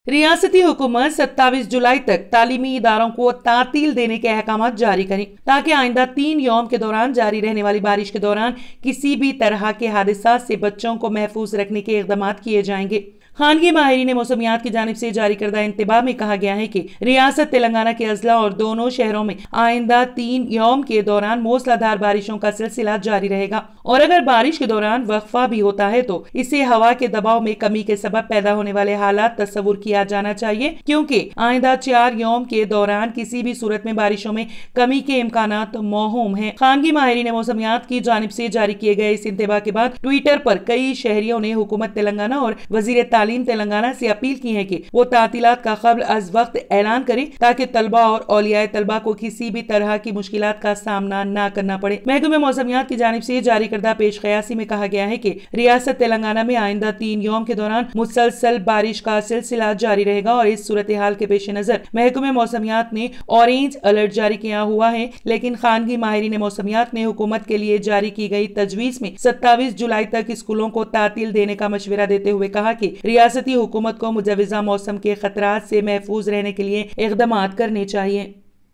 रियासती हुकूमत 27 जुलाई तक तालीमी इदारों को तातील देने के अहकाम जारी करें ताकि आइंदा 3 यौम के दौरान जारी रहने वाली बारिश के दौरान किसी भी तरह के हादसा से बच्चों को महफूज रखने के इकदाम किए जाएंगे। खानगी माहिरीन मौसमियात की जानिब से जारी करदा इंतबाह में कहा गया है कि रियासत तेलंगाना के अजला और दोनों शहरों में आइंदा 3 यौम के दौरान मूसलाधार बारिशों का सिलसिला जारी रहेगा और अगर बारिश के दौरान वक्फा भी होता है तो इसे हवा के दबाव में कमी के सबब पैदा होने वाले हालात तस्वुर किया जाना चाहिए, क्योंकि आइंदा 4 यौम के दौरान किसी भी सूरत में बारिशों में कमी के इम्कानात मौहूम है। खानगी माहिरीन मौसमियात की जानिब से जारी किए गए इस इंतबाह के बाद ट्विटर पर कई शहरियों ने हुकूमत तेलंगाना और वजीर तालीम तेलंगाना से अपील की है कि वो तातीलात का क़ब्ल अज़ वक्त ऐलान करे ताकि तलबा और औलियाए तलबा को किसी भी तरह की मुश्किलात का सामना न करना पड़े। महकमे मौसमियात की जानिब से जारी करदा पेश क़यासी में कहा गया है कि रियासत तेलंगाना में आइंदा 3 यौम के दौरान मुसलसल बारिश का सिलसिला जारी रहेगा और इस सूरत हाल के पेश नजर महकमे मौसमियात ने ऑरेंज अलर्ट जारी किया हुआ है। लेकिन खानगी माहिरीन मौसमियात ने हुकूमत के लिए जारी की गई तजवीज़ में 27 जुलाई तक स्कूलों को तातील देने का मशवरा देते हुए कहा कि रियासती हुकूमत को मुजवजा मौसम के खतरात से महफूज रहने के लिए इक़दाम करने चाहिए।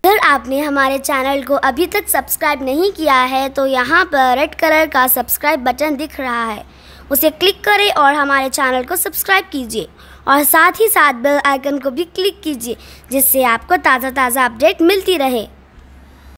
अगर आपने हमारे चैनल को अभी तक सब्सक्राइब नहीं किया है तो यहाँ पर रेड कलर का सब्सक्राइब बटन दिख रहा है, उसे क्लिक करें और हमारे चैनल को सब्सक्राइब कीजिए और साथ ही साथ बेल आइकन को भी क्लिक कीजिए जिससे आपको ताज़ा अपडेट मिलती रहे।